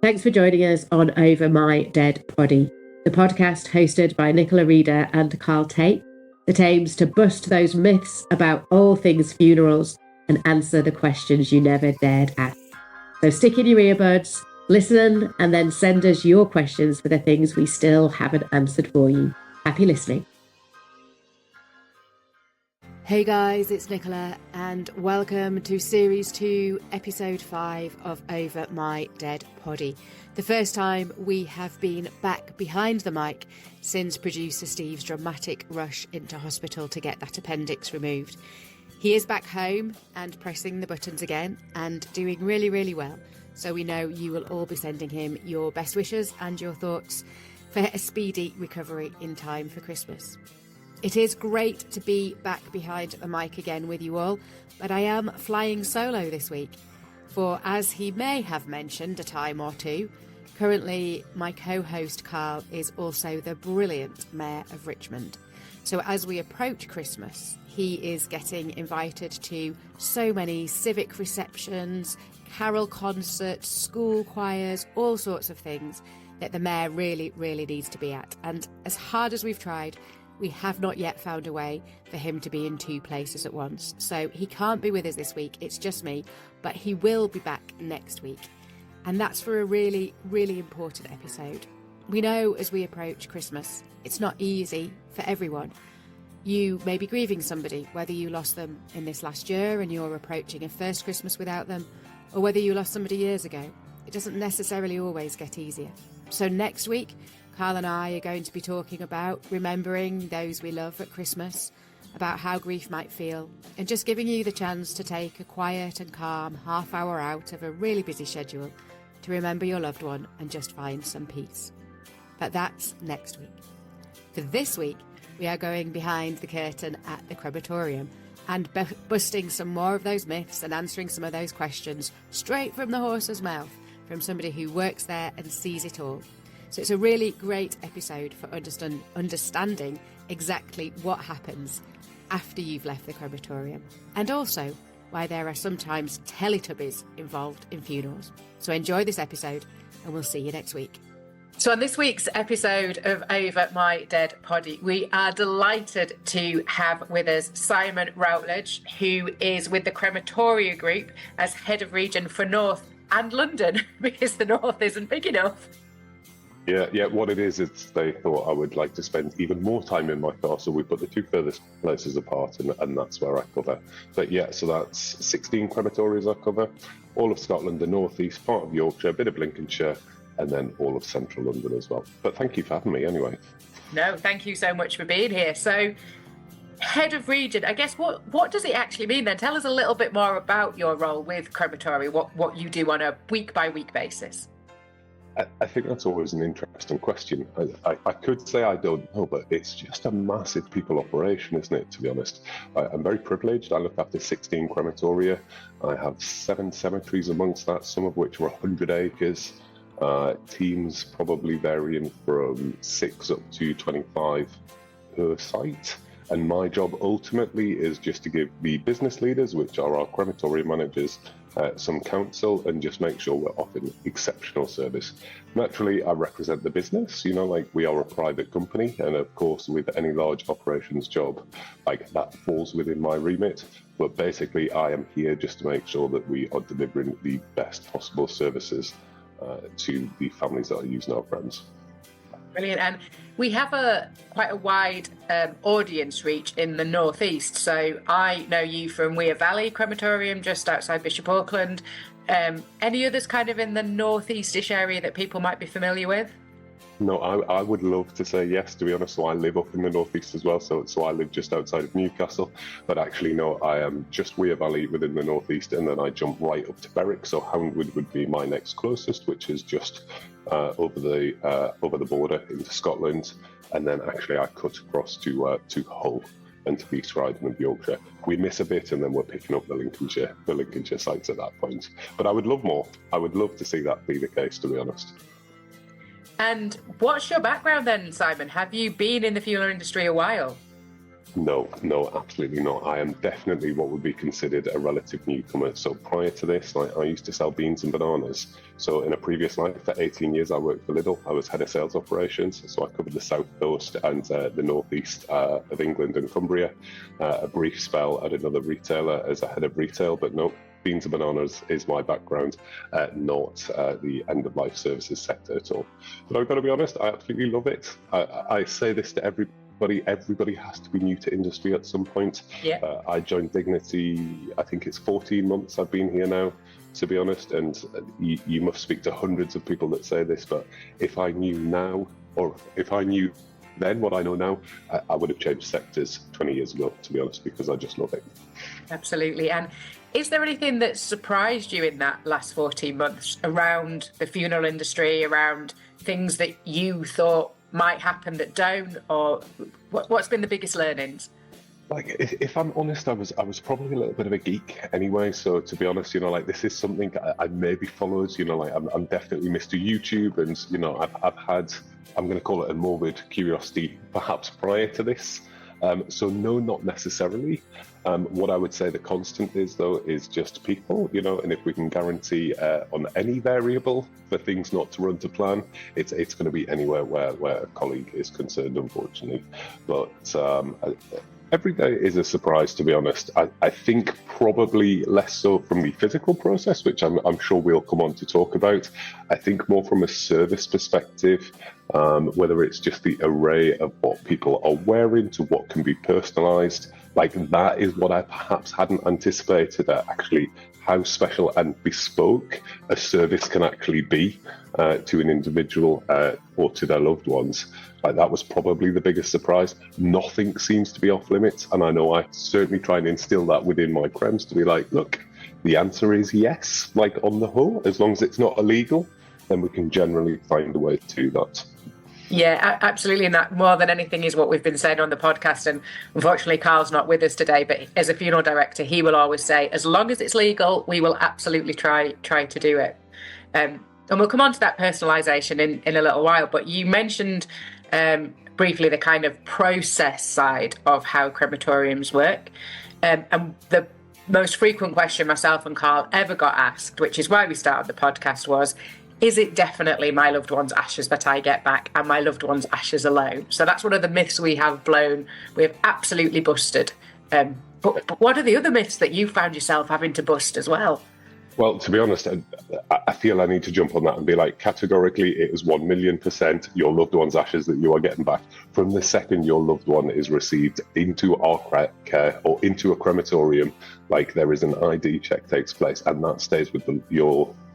Thanks for joining us on Over My Dead Body, the podcast hosted by Nicola Reeder and Carl Tate that aims to bust those myths about all things funerals and answer the questions you never dared ask. So stick in your earbuds, listen, and then send us your questions for the things we still haven't answered for you. Happy listening. Hey guys, it's Nicola and welcome to Series 2, Episode 5 of Over My Dead Body. The first time we have been back behind the mic since producer Steve's dramatic rush into hospital to get that appendix removed. He is back home and pressing the buttons again and doing really, really well. So we know you will all be sending him your best wishes and your thoughts for a speedy recovery in time for Christmas. It is great to be back behind the mic again with you all, but I am flying solo this week. For as he may have mentioned a time or two, currently my co-host Carl is also the brilliant Mayor of Richmond. So as we approach Christmas, he is getting invited to so many civic receptions, carol concerts, school choirs, all sorts of things that the Mayor really, really needs to be at. And as hard as we've tried, we have not yet found a way for him to be in two places at once. So he can't be with us this week, it's just me, but he will be back next week. And that's for a really, really important episode. We know as we approach Christmas, it's not easy for everyone. You may be grieving somebody, whether you lost them in this last year and you're approaching a first Christmas without them, or whether you lost somebody years ago. It doesn't necessarily always get easier. So next week, Carl and I are going to be talking about remembering those we love at Christmas, about how grief might feel, and just giving you the chance to take a quiet and calm half hour out of a really busy schedule to remember your loved one and just find some peace. But that's next week. For this week, we are going behind the curtain at the crematorium and busting some more of those myths and answering some of those questions straight from the horse's mouth from somebody who works there and sees it all. So it's a really great episode for understanding exactly what happens after you've left the crematorium, and also why there are sometimes Teletubbies involved in funerals. So enjoy this episode and we'll see you next week. So on this week's episode of Over My Dead Body, we are delighted to have with us Simon Routledge, who is with the Crematoria group as head of region for North and London, because the North isn't big enough. Yeah. What it is they thought I would like to spend even more time in my car, so we put the two furthest places apart, and that's where I cover. But yeah, so that's 16 crematorias I cover, all of Scotland, the North East, part of Yorkshire, a bit of Lincolnshire, and then all of Central London as well. But thank you for having me anyway. No, thank you so much for being here. So, head of region, I guess, what does it actually mean then? Tell us a little bit more about your role with Crematoria, what you do on a week-by-week basis. I think that's always an interesting question. I could say I don't know, but it's just a massive people operation, isn't it, to be honest? I'm very privileged. I look after 16 crematoria. I have 7 cemeteries amongst that, some of which are 100 acres. Teams probably varying from 6 up to 25 per site. And my job ultimately is just to give the business leaders, which are our crematorium managers, some counsel and just make sure we're offering exceptional service. Naturally, I represent the business, like we are a private company. And of course, with any large operations job, like that falls within my remit. But basically, I am here just to make sure that we are delivering the best possible services to the families that are using our crems. Brilliant. And we have quite a wide audience reach in the northeast. So I know you from Weir Valley Crematorium, just outside Bishop Auckland. Any others kind of in the northeastish area that people might be familiar with? No, I would love to say yes, to be honest. So I live up in the northeast as well. So I live just outside of Newcastle. But actually, no, I am just Weir Valley within the northeast. And then I jump right up to Berwick. So Houndwood would be my next closest, which is just over the border into Scotland. And then actually I cut across to Hull and to East Riding of Yorkshire. We miss a bit and then we're picking up the Lincolnshire sites at that point. But I would love more. I would love to see that be the case, to be honest. And what's your background then, Simon? Have you been in the funeral industry a while? No, absolutely not. I am definitely what would be considered a relative newcomer. So prior to this, I used to sell beans and bananas. So in a previous life, for 18 years, I worked for Lidl. I was head of sales operations. So I covered the south coast and the northeast of England and Cumbria. A brief spell at another retailer as a head of retail, but no, beans and bananas is my background, not the end-of-life services sector at all. But I've got to be honest, I absolutely love it. I say this to everybody has to be new to industry at some point. Yeah. I joined Dignity, I think it's 14 months I've been here now, to be honest, and you must speak to hundreds of people that say this, but if I knew now, or if I knew then what I know now, I would have changed sectors 20 years ago, to be honest, because I just love it. Absolutely. And is there anything that surprised you in that last 14 months around the funeral industry, around things that you thought might happen that don't, or what's been the biggest learnings? Like, if I'm honest, I was probably a little bit of a geek anyway. So to be honest, this is something I maybe followed. I'm definitely Mr. YouTube, and I've had, I'm going to call it a morbid curiosity, perhaps prior to this. So no, not necessarily. What I would say the constant is, though, is just people, and if we can guarantee on any variable for things not to run to plan, it's going to be anywhere where a colleague is concerned, unfortunately. But every day is a surprise, to be honest. I think probably less so from the physical process, which I'm sure we'll come on to talk about. I think more from a service perspective, whether it's just the array of what people are wearing to what can be personalised. Like, that is what I perhaps hadn't anticipated, actually how special and bespoke a service can actually be to an individual or to their loved ones. Like, that was probably the biggest surprise. Nothing seems to be off limits, and I know I certainly try and instill that within my crems to be like, look, the answer is yes, like on the whole, as long as it's not illegal, then we can generally find a way to do that. Yeah, absolutely. And that more than anything is what we've been saying on the podcast. And unfortunately, Carl's not with us today, but as a funeral director, he will always say, as long as it's legal, we will absolutely try to do it. And we'll come on to that personalisation in a little while. But you mentioned briefly the kind of process side of how crematoriums work. And the most frequent question myself and Carl ever got asked, which is why we started the podcast, was, is it definitely my loved one's ashes that I get back and my loved one's ashes alone? So that's one of the myths we have blown. We have absolutely busted. But what are the other myths that you found yourself having to bust as well? Well, to be honest, I feel I need to jump on that and be like, categorically, it is 1,000,000% your loved one's ashes that you are getting back. From the second your loved one is received into our care or into a crematorium, like, there is an ID check takes place, and that stays with the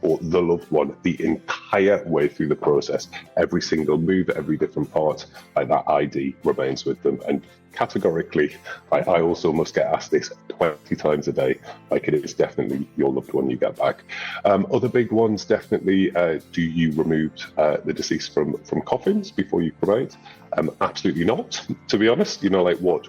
loved one the entire way through the process. Every single move, every different part, like, that ID remains with them. And categorically, I also must get asked this 20 times a day. Like, it is definitely your loved one you get back. Other big ones, definitely, do you remove the deceased from coffins before you cremate? Absolutely not, to be honest. Like, what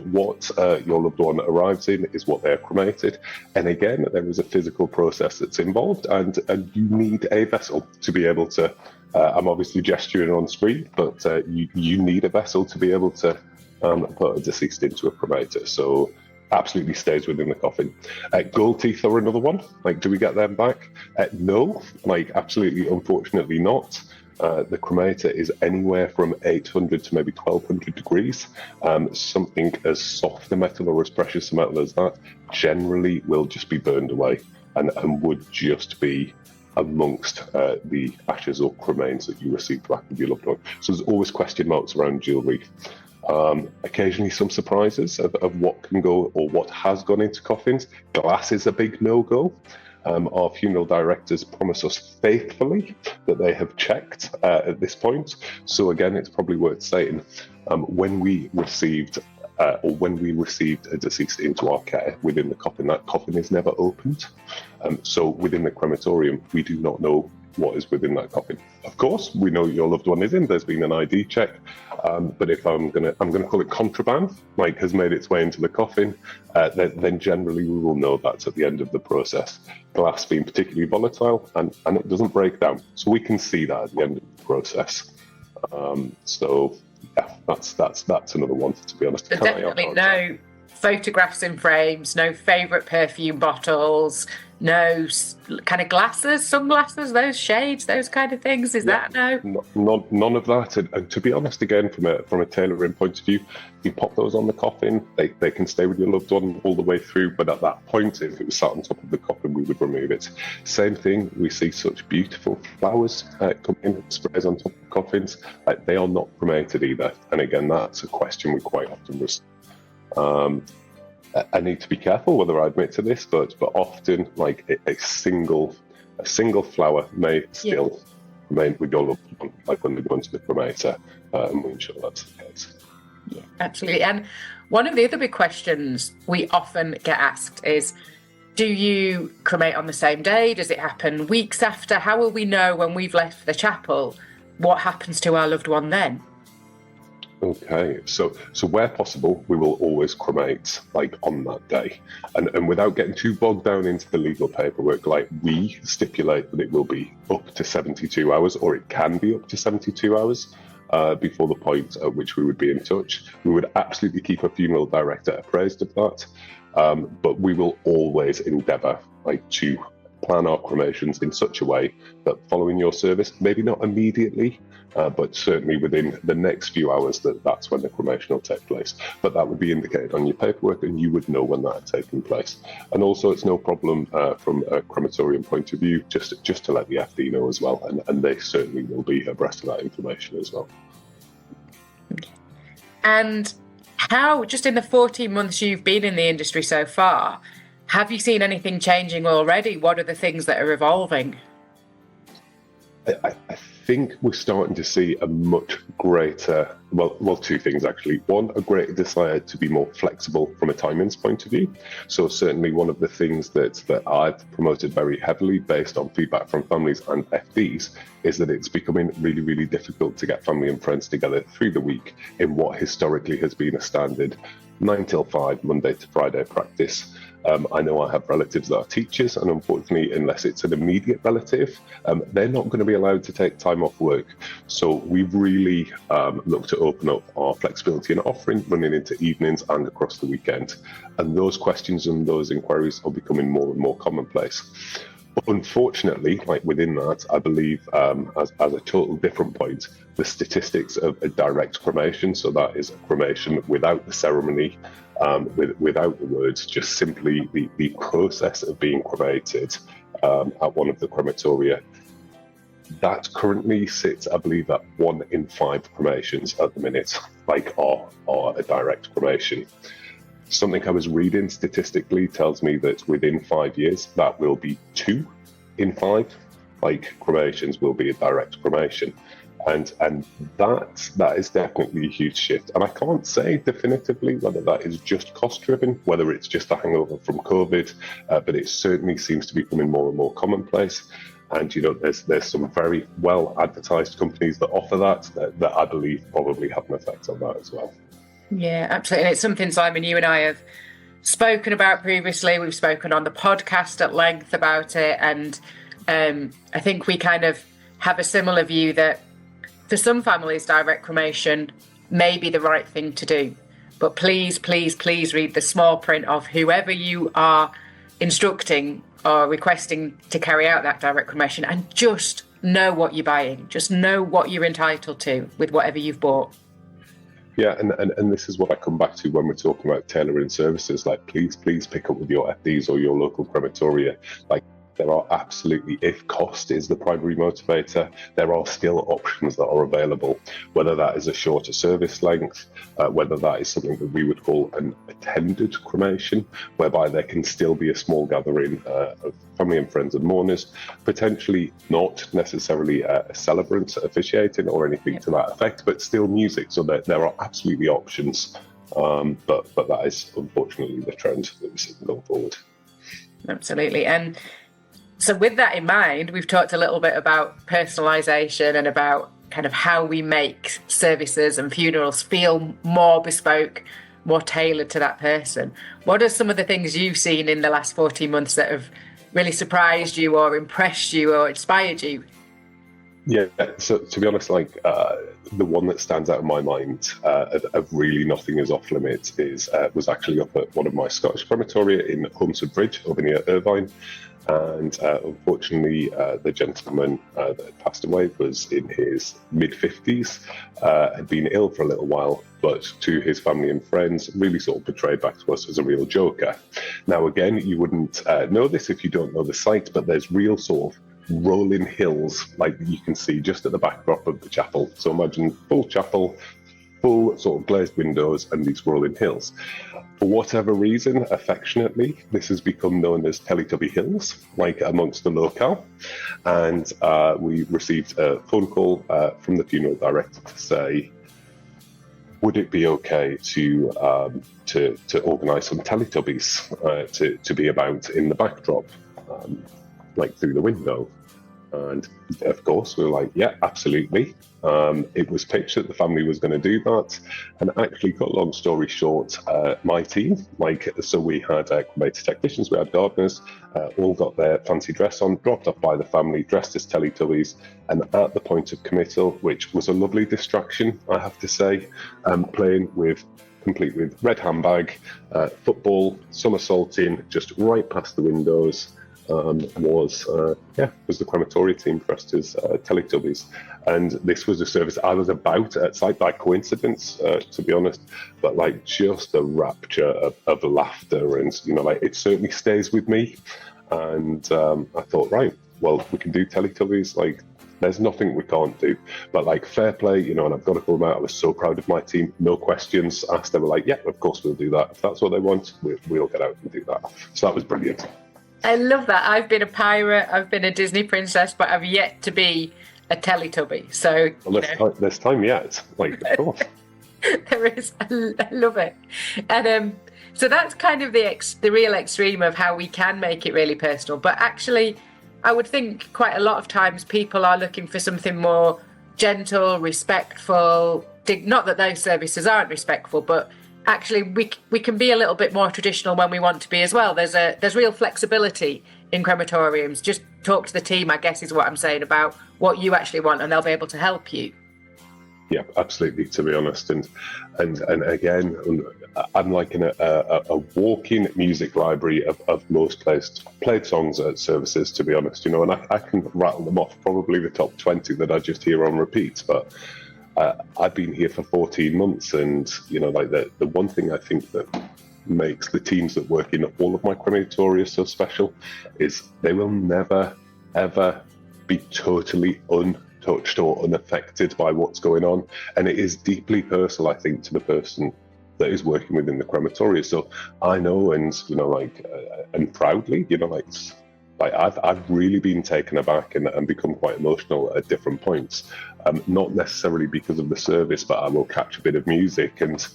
your loved one arrives in is what they're cremated. And again, there is a physical process that's involved, and you need a vessel to be able to, I'm obviously gesturing on screen, but you need a vessel to be able to put a deceased into a cremator. So absolutely stays within the coffin. Gold teeth are another one. Like, do we get them back? No, like, absolutely, unfortunately not. The cremator is anywhere from 800 to maybe 1200 degrees. Something as soft a metal or as precious a metal as that generally will just be burned away and would just be amongst the ashes or cremains that you received back with your loved one. So there's always question marks around jewellery. Occasionally some surprises of what can go or what has gone into coffins. Glass is a big no-go. Our funeral directors promise us faithfully that they have checked at this point. So again, it's probably worth saying, when we received a deceased into our care within the coffin, that coffin is never opened. So within the crematorium, we do not know what is within that coffin. Of course, we know your loved one is in. There's been an ID check, but if I'm gonna call it contraband, like, has made its way into the coffin, then generally we will know that's at the end of the process. Glass being particularly volatile, and it doesn't break down, so we can see that at the end of the process. So yeah, That's another one, to be honest. So definitely no photographs in frames, no favourite perfume bottles, no kind of glasses, sunglasses, those shades, those kind of things. Is that no? None of that. And to be honest, again, from a tailoring point of view, you pop those on the coffin, they can stay with your loved one all the way through. But at that point, if it was sat on top of the coffin, we would remove it. Same thing, we see such beautiful flowers come in, sprays on top of coffins. They are not cremated either. And again, that's a question we quite often receive. I need to be careful whether I admit to this, but often, like a single flower may still remain with your loved one, like when they go into the cremator, and we ensure that's the case. Yeah, absolutely. And one of the other big questions we often get asked is, do you cremate on the same day? Does it happen weeks after? How will we know when we've left the chapel what happens to our loved one then? Okay, so where possible, we will always cremate like on that day, and without getting too bogged down into the legal paperwork, like we stipulate that it will be up to 72 hours, or it can be up to 72 hours before the point at which we would be in touch. We would absolutely keep a funeral director appraised of that, but we will always endeavour to plan our cremations in such a way that following your service, maybe not immediately, but certainly within the next few hours, that's when the cremation will take place. But that would be indicated on your paperwork, and you would know when that had taken place. And also, it's no problem from a crematorium point of view, just to let the FD know as well, and they certainly will be abreast of that information as well. And how, just in the 14 months you've been in the industry so far, have you seen anything changing already? What are the things that are evolving? I think we're starting to see a much greater, well, two things actually. One, a greater desire to be more flexible from a timings point of view. So certainly one of the things that I've promoted very heavily based on feedback from families and FDs is that it's becoming really, really difficult to get family and friends together through the week in what historically has been a standard 9 till 5, Monday to Friday practice. I know I have relatives that are teachers, and unfortunately, unless it's an immediate relative, they're not going to be allowed to take time off work. So we've really looked to open up our flexibility and offering, running into evenings and across the weekend. And those questions and those inquiries are becoming more and more commonplace. But unfortunately, within that, I believe as a total different point, the statistics of a direct cremation, so that is a cremation without the ceremony, without the words, just simply the process of being cremated at one of the crematoria. That currently sits, I believe, at 1 in 5 cremations at the minute, are a direct cremation. Something I was reading statistically tells me that within 5 years, that will be 2 in 5, cremations will be a direct cremation. And that is definitely a huge shift. And I can't say definitively whether that is just cost driven, whether it's just a hangover from COVID, but it certainly seems to be becoming more and more commonplace. And, there's some very well advertised companies that offer that I believe probably have an effect on that as well. Yeah, absolutely. And it's something, Simon, you and I have spoken about previously. We've spoken on the podcast at length about it. And I think we kind of have a similar view that for some families, direct cremation may be the right thing to do. But please, please, please read the small print of whoever you are instructing or requesting to carry out that direct cremation, and just know what you're buying. Just know what you're entitled to with whatever you've bought. Yeah, and this is what I come back to when we're talking about tailoring services. Please pick up with your FDs or your local crematoria. There are absolutely, if cost is the primary motivator, there are still options that are available, whether that is a shorter service length, whether that is something that we would call an attended cremation, whereby there can still be a small gathering of family and friends and mourners, potentially not necessarily a celebrant officiating or anything to that effect, but still music. So there are absolutely options, but that is unfortunately the trend that we see going forward. Absolutely. And so with that in mind, we've talked a little bit about personalisation and about kind of how we make services and funerals feel more bespoke, more tailored to that person. What are some of the things you've seen in the last 14 months that have really surprised you or impressed you or inspired you? Yeah, so to be honest, the one that stands out in my mind of really nothing is off limits is was actually up at one of my Scottish crematoria in Holmesford Bridge over near Irvine. And unfortunately, the gentleman that had passed away was in his mid-50s, had been ill for a little while, but to his family and friends, really sort of portrayed back to us as a real joker. Now, again, you wouldn't know this if you don't know the site, but there's real sort of rolling hills like you can see just at the backdrop of the chapel. So imagine full chapel, full sort of glazed windows and these rolling hills. For whatever reason, affectionately, this has become known as Teletubby Hills, like amongst the locale. And we received a phone call from the funeral director to say, would it be okay to organise some Teletubbies to be about in the backdrop, like through the window? And of course, we were like, yeah, absolutely. It was pitched that the family was going to do that. And actually, got long story short, my team, so we had cremator technicians, we had gardeners, all got their fancy dress on, dropped off by the family, dressed as Teletubbies. And at the point of committal, which was a lovely distraction, I have to say, playing complete with red handbag, football, somersaulting, just right past the windows, was the crematoria team dressed as Teletubbies. And this was a service I was about at site by coincidence, to be honest, but just the rapture of laughter, and it certainly stays with me. And I thought, right, well, we can do Teletubbies, there's nothing we can't do. But fair play, and I've got to call them out. I was so proud of my team. No questions asked. They were like, yeah, of course we'll do that. If that's what they want, we'll get out and do that. So that was brilliant. I love that. I've been a pirate, I've been a Disney princess, but I've yet to be a Teletubby. So there's time yet. Of course. There is. I love it. And so that's kind of the real extreme of how we can make it really personal. But actually, I would think quite a lot of times people are looking for something more gentle, respectful. Not that those services aren't respectful, but actually we can be a little bit more traditional when we want to be as well. There's real flexibility in crematoriums. Just talk to the team, I guess, is what I'm saying, about what you actually want, and they'll be able to help you. Yeah, absolutely, to be honest. And again, I'm like a walking music library of most played songs at services, to be honest, and I can rattle them off, probably the top 20 that I just hear on repeat. But I've been here for 14 months, and the one thing I think that makes the teams that work in all of my crematoria so special is they will never ever be totally untouched or unaffected by what's going on, and it is deeply personal, I think, to the person that is working within the crematoria. So I know, and and proudly, I've really been taken aback and become quite emotional at different points. Not necessarily because of the service, but I will catch a bit of music, and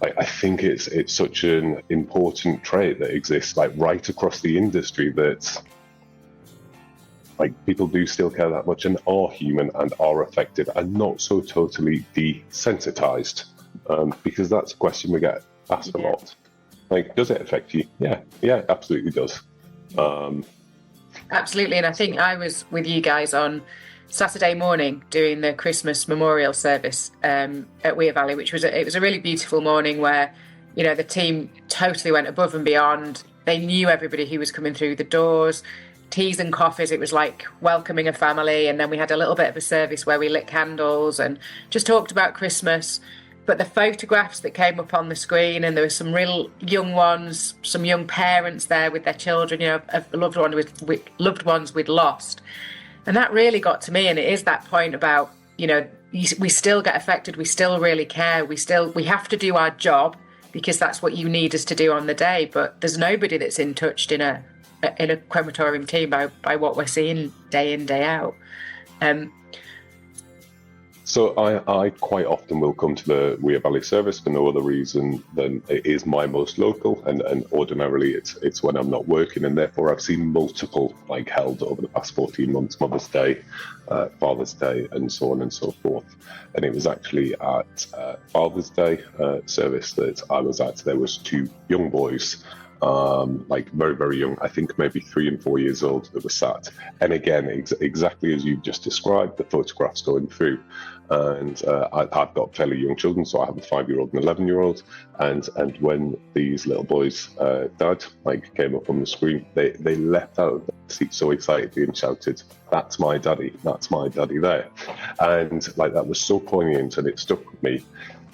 I think it's such an important trait that exists right across the industry, that people do still care that much and are human and are affected and not so totally desensitized, because that's a question we get asked a lot. Does it affect you? Yeah, absolutely does. Absolutely. And I think I was with you guys on Saturday morning doing the Christmas memorial service at Weir Valley, which was it was a really beautiful morning where the team totally went above and beyond. They knew everybody who was coming through the doors, teas and coffees. It was like welcoming a family. And then we had a little bit of a service where we lit candles and just talked about Christmas. But the photographs that came up on the screen, and there were some real young ones, some young parents there with their children, of loved ones we'd lost. And that really got to me. And it is that point about, we still get affected. We still really care. We have to do our job because that's what you need us to do on the day. But there's nobody that's untouched in a crematorium team by what we're seeing day in, day out. So I quite often will come to the Weir Valley service for no other reason than it is my most local, and ordinarily it's when I'm not working, and therefore I've seen multiple held over the past 14 months, Mother's Day, Father's Day, and so on and so forth. And it was actually at Father's Day service that I was at. There was two young boys like very, very young, I think maybe 3 and 4 years old, that were sat. And again, exactly as you just described, the photographs going through. And I've got fairly young children, so I have a 5-year-old and 11-year-old. And when these little boys' dad came up on the screen, they leapt out of their seat so excitedly and shouted, "That's my daddy! That's my daddy there!" And that was so poignant, and it stuck with me.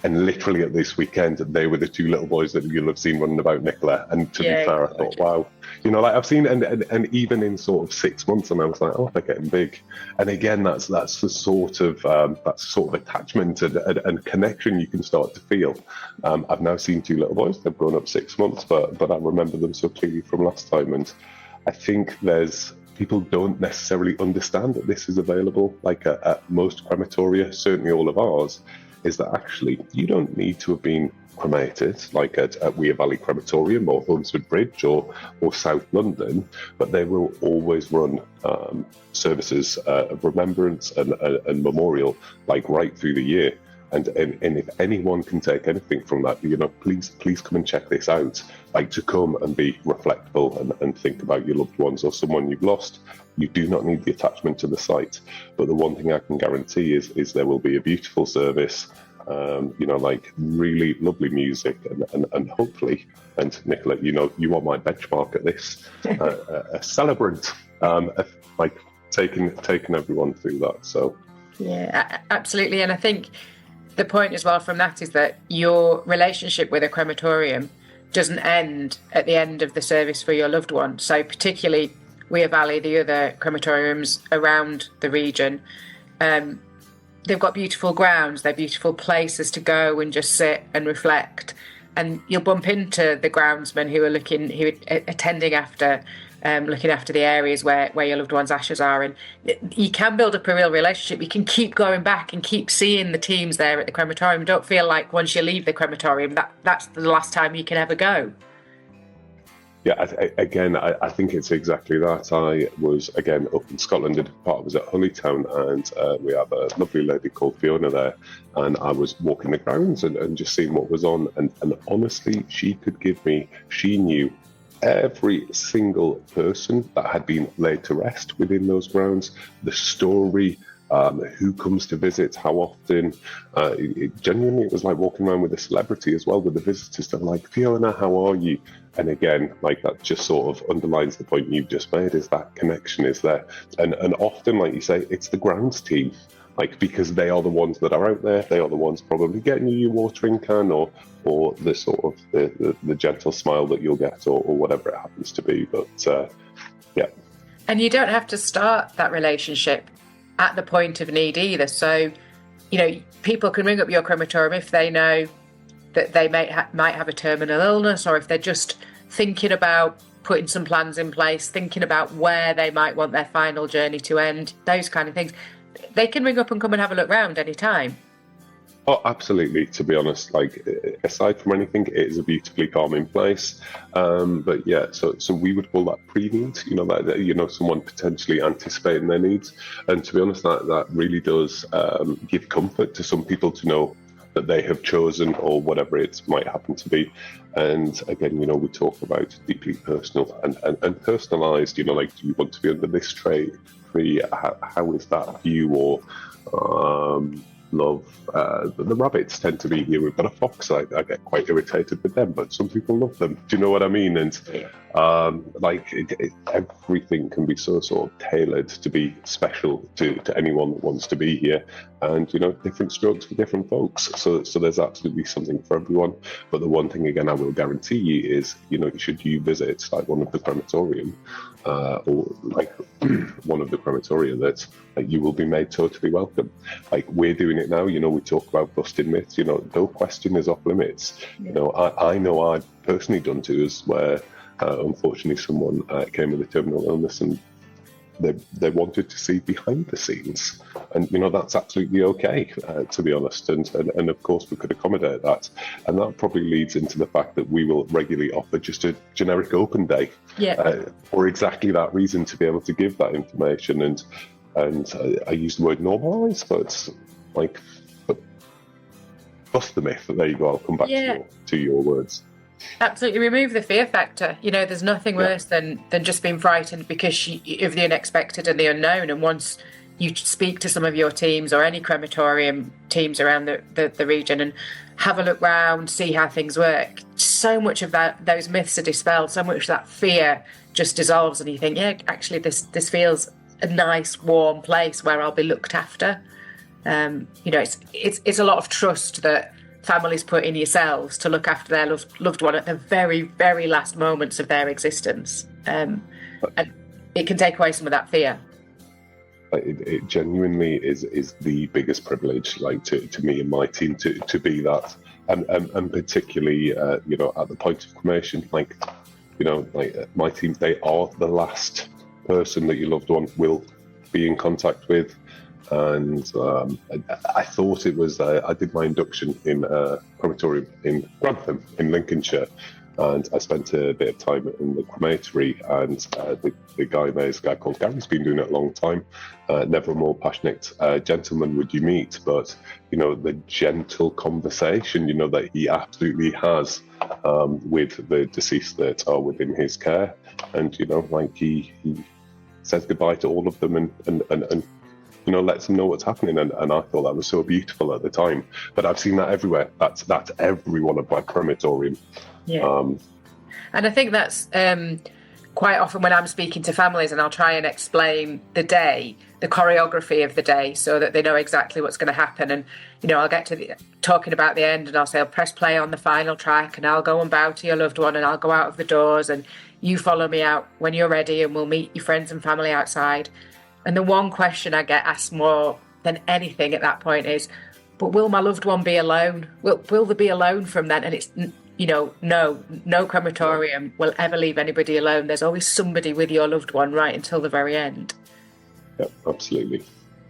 And literally at this weekend, they were the 2 little boys that you'll have seen running about, Nicola. And to be fair, I thought, wow, I've seen, and even in sort of 6 months, and I was like, oh, they're getting big. And again, that's the sort of attachment and connection you can start to feel. I've now seen 2 little boys. They've grown up 6 months, but I remember them so clearly from last time. And I think people don't necessarily understand that this is available, at most crematoria, certainly all of ours, is that actually you don't need to have been cremated at Weir Valley Crematorium or Hunsford Bridge or South London, but they will always run services of remembrance and memorial right through the year. And if anyone can take anything from that, please come and check this out. To come and be reflectful and think about your loved ones or someone you've lost. You do not need the attachment to the site. But the one thing I can guarantee is there will be a beautiful service, really lovely music, and hopefully, and Nicola, you are my benchmark at this, a celebrant, taking everyone through that. So yeah, absolutely. And I think the point as well from that is that your relationship with a crematorium doesn't end at the end of the service for your loved one. So particularly Weir Valley, the other crematoriums around the region, they've got beautiful grounds, they're beautiful places to go and just sit and reflect. And you'll bump into the groundsmen who are attending after, looking after the areas where your loved one's ashes are. And you can build up a real relationship. You can keep going back and keep seeing the teams there at the crematorium. Don't feel like once you leave the crematorium, that's the last time you can ever go. Yeah, I think it's exactly that. I was, again, up in Scotland, and part I was at Honeytown, and we have a lovely lady called Fiona there, and I was walking the grounds and just seeing what was on, and honestly, she knew every single person that had been laid to rest within those grounds, the story, who comes to visit, how often. Genuinely, it was like walking around with a celebrity as well, with the visitors. They're like, "Fiona, how are you?" And again, that just sort of underlines the point you've just made, is that connection is there. And often, like you say, it's the grounds team, because they are the ones that are out there. They are the ones probably getting you your watering can or the sort of the gentle smile that you'll get or whatever it happens to be. But yeah. And you don't have to start that relationship at the point of need either. So, people can ring up your crematorium if they know that they might have a terminal illness, or if they're just thinking about putting some plans in place, thinking about where they might want their final journey to end, those kind of things. They can ring up and come and have a look round anytime. Oh, absolutely. To be honest, aside from anything, it is a beautifully calming place. But yeah, so we would call that pre-need. Someone potentially anticipating their needs. And to be honest, that really does give comfort to some people to know that they have chosen, or whatever it might happen to be. And again, we talk about deeply personal and personalised. Do you want to be under this tree? How is that view? Or love. The rabbits tend to be here. We've got a fox. I get quite irritated with them, but some people love them. Do you know what I mean? And everything can be so sort of tailored to be special to anyone that wants to be here. And different strokes for different folks. So there's absolutely something for everyone. But the one thing, again, I will guarantee you is, should you visit one of the crematorium or one of the crematoria, that you will be made totally welcome. We're doing it now. We talk about busting myths. No question is off limits. I know I've personally done tours where unfortunately someone came with a terminal illness, and they wanted to see behind the scenes, and that's absolutely okay, to be honest, and of course we could accommodate that. And that probably leads into the fact that we will regularly offer just a generic open day, for exactly that reason, to be able to give that information. And I use the word normalise, but bust the myth. There you go. I'll come back to your words. Absolutely, remove the fear factor. There's nothing worse than just being frightened because of the unexpected and the unknown. And once you speak to some of your teams or any crematorium teams around the region and have a look round, see how things work, so much of those myths are dispelled, so much of that fear just dissolves, and you think, yeah, actually this feels a nice warm place where I'll be looked after. It's a lot of trust that families put in yourselves to look after their loved one at the very, very last moments of their existence. And it can take away some of that fear. It genuinely is the biggest privilege, to me and my team to be that, and particularly at the point of cremation, my team, they are the last person that your loved one will be in contact with. And I thought it was, I did my induction in a crematorium in Grantham in Lincolnshire, and I spent a bit of time in the crematory, and the guy there is a guy called Gary. He's been doing it a long time. Never a more passionate gentleman would you meet, but the gentle conversation that he absolutely has with the deceased that are within his care, and he says goodbye to all of them and lets them know what's happening, and I thought that was so beautiful at the time. But I've seen that everywhere. That's every one of my crematorium. Yeah. And I think that's quite often when I'm speaking to families, and I'll try and explain the choreography of the day, so that they know exactly what's going to happen. And I'll get to talking about the end, and I'll say, I'll press play on the final track, and I'll go and bow to your loved one, and I'll go out of the doors, and you follow me out when you're ready, and we'll meet your friends and family outside. And the one question I get asked more than anything at that point is, but will my loved one be alone? Will they be alone from then? And it's, no crematorium will ever leave anybody alone. There's always somebody with your loved one right until the very end. Yeah, absolutely.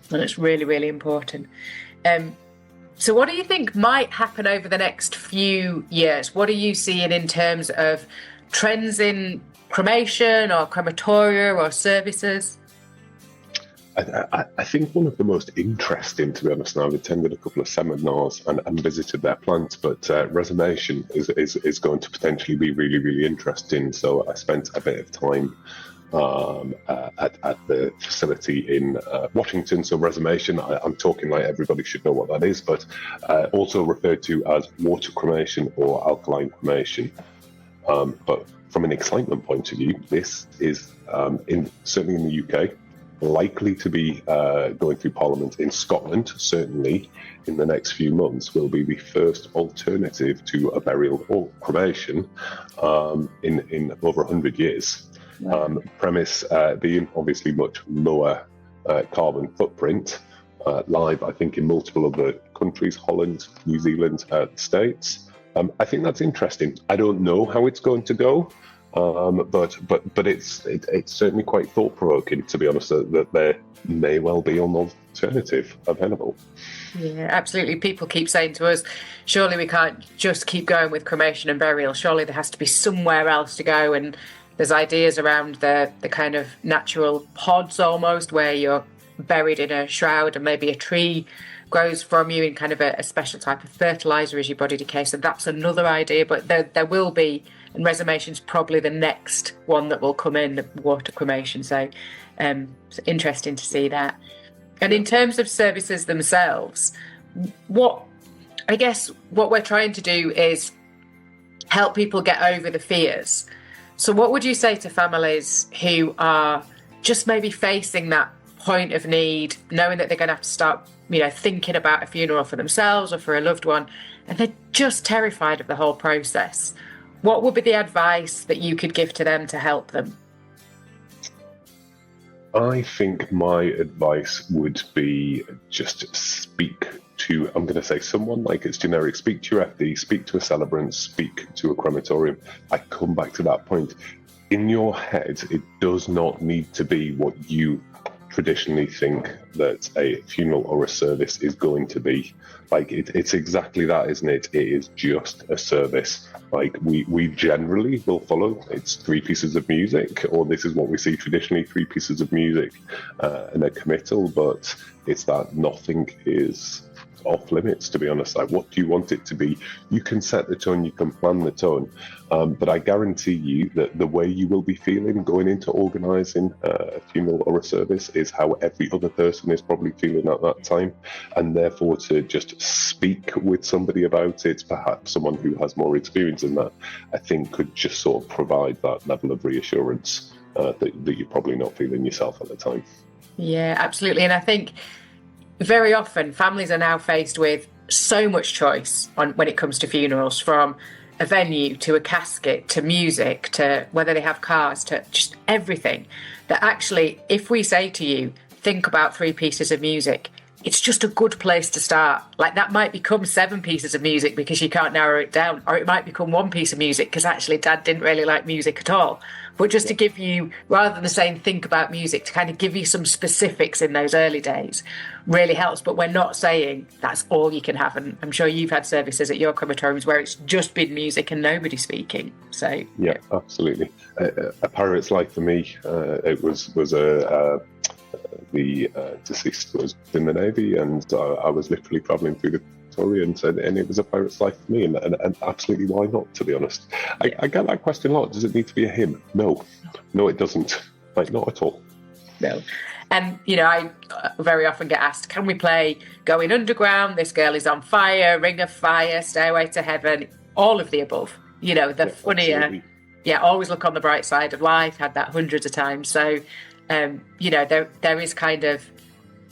And it's really, really important. So what do you think might happen over the next few years? What are you seeing in terms of trends in cremation or crematoria or services? I think one of the most interesting, to be honest, now I've attended a couple of seminars and visited their plant, but resumation is going to potentially be really, really interesting. So I spent a bit of time at the facility in Washington. So resumation, I'm talking like everybody should know what that is, but also referred to as water cremation or alkaline cremation. But from an excitement point of view, this is certainly in the UK, likely to be going through Parliament in Scotland, certainly in the next few months, will be the first alternative to a burial or cremation in over 100 years. Premise being obviously much lower carbon footprint, live, I think, in multiple other countries, Holland, New Zealand, States. I think that's interesting. I don't know how it's going to go. But it's certainly quite thought-provoking, to be honest, that there may well be an alternative available. Yeah, absolutely. People keep saying to us, surely we can't just keep going with cremation and burial. Surely there has to be somewhere else to go. And there's ideas around the kind of natural pods almost, where you're buried in a shroud and maybe a tree grows from you in kind of a special type of fertilizer as your body decays. So that's another idea, but there will be, and resumation's probably the next one that will come in, water cremation. So it's interesting to see that. And in terms of services themselves, what we're trying to do is help people get over the fears. So what would you say to families who are just maybe facing that point of need, knowing that they're going to have to start, thinking about a funeral for themselves or for a loved one, and they're just terrified of the whole process? What would be the advice that you could give to them to help them? I think my advice would be just speak to, I'm going to say someone, like it's generic, speak to your FD, speak to a celebrant, speak to a crematorium. I come back to that point. In your head, it does not need to be what you traditionally think that a funeral or a service is going to be. Like it's exactly that, isn't it? It is just a service. Like we generally will follow, it's 3 pieces of music, or this is what we see traditionally, 3 pieces of music and a committal, but it's that nothing is off limits, to be honest. Like, what do you want it to be? You can set the tone, you can plan the tone, but I guarantee you that the way you will be feeling going into organising a funeral or a service is how every other person is probably feeling at that time, and therefore to just speak with somebody about it, perhaps someone who has more experience in that, I think could just sort of provide that level of reassurance that you're probably not feeling yourself at the time. Yeah, absolutely. And I think very often families are now faced with so much choice when it comes to funerals, from a venue to a casket to music to whether they have cars to just everything, that actually, if we say to you, think about 3 pieces of music, it's just a good place to start. Like, that might become 7 pieces of music because you can't narrow it down, or it might become 1 piece of music because actually Dad didn't really like music at all. But just to give you, rather than saying think about music, to kind of give you some specifics in those early days really helps. But we're not saying that's all you can have. And I'm sure you've had services at your crematoriums where it's just been music and nobody speaking. So yeah, absolutely. A Pirate's Life for me, it was the deceased was in the Navy, and I was literally travelling through the Victoria, and it was a pirate's life for me, and absolutely, why not, to be honest. I get that question a lot. Does it need to be a hymn? No, it doesn't. Like, not at all. No. And, you know, I very often get asked, can we play Going Underground, This Girl Is on Fire, Ring of Fire, Stairway to Heaven, all of the above? You know, the funnier. Absolutely. Yeah, always look on the bright side of life, had that hundreds of times. So, you know, there is kind of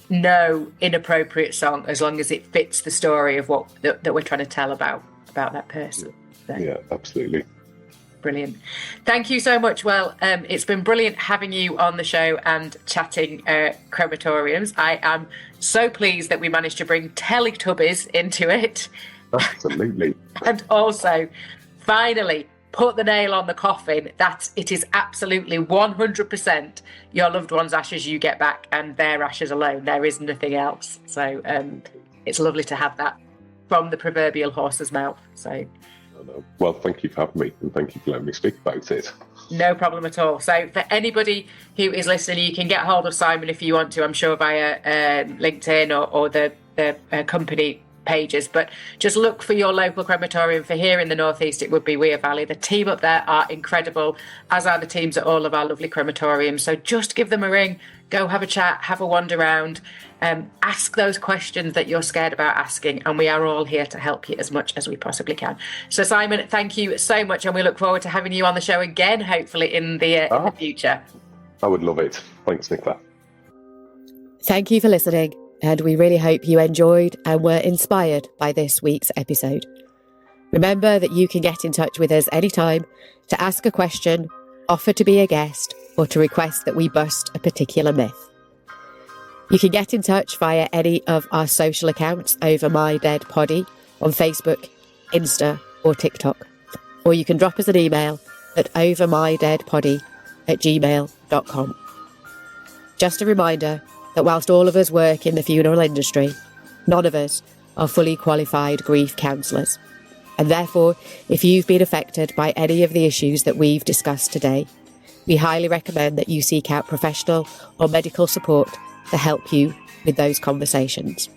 no inappropriate song as long as it fits the story of what that we're trying to tell about that person. So, yeah, absolutely. Brilliant. Thank you so much. Well, it's been brilliant having you on the show and chatting crematoriums. I am so pleased that we managed to bring Teletubbies into it. Absolutely. And also, finally, put the nail on the coffin that it is absolutely 100% your loved one's ashes you get back, and their ashes alone. There is nothing else. So it's lovely to have that from the proverbial horse's mouth. So, well, thank you for having me, and thank you for letting me speak about it. No problem at all. So for anybody who is listening, you can get hold of Simon if you want to, I'm sure via LinkedIn or the company pages, but just look for your local crematorium. For here in the northeast, it would be Weir Valley. The team up there are incredible, as are the teams at all of our lovely crematoriums. So just give them a ring, go have a chat, have a wander around, ask those questions that you're scared about asking, and we are all here to help you as much as we possibly can. So Simon, thank you so much, and we look forward to having you on the show again, hopefully in the future. I would love it. Thanks, Nicola. Thank you for listening, and we really hope you enjoyed and were inspired by this week's episode. Remember that you can get in touch with us anytime to ask a question, offer to be a guest, or to request that we bust a particular myth. You can get in touch via any of our social accounts over My Dead Poddy on Facebook, Insta, or TikTok. Or you can drop us an email at overmydeadpoddy@gmail.com. Just a reminder that whilst all of us work in the funeral industry, none of us are fully qualified grief counsellors. And therefore, if you've been affected by any of the issues that we've discussed today, we highly recommend that you seek out professional or medical support to help you with those conversations.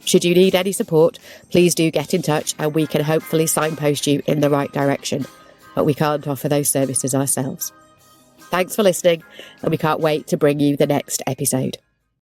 Should you need any support, please do get in touch and we can hopefully signpost you in the right direction, but we can't offer those services ourselves. Thanks for listening, and we can't wait to bring you the next episode.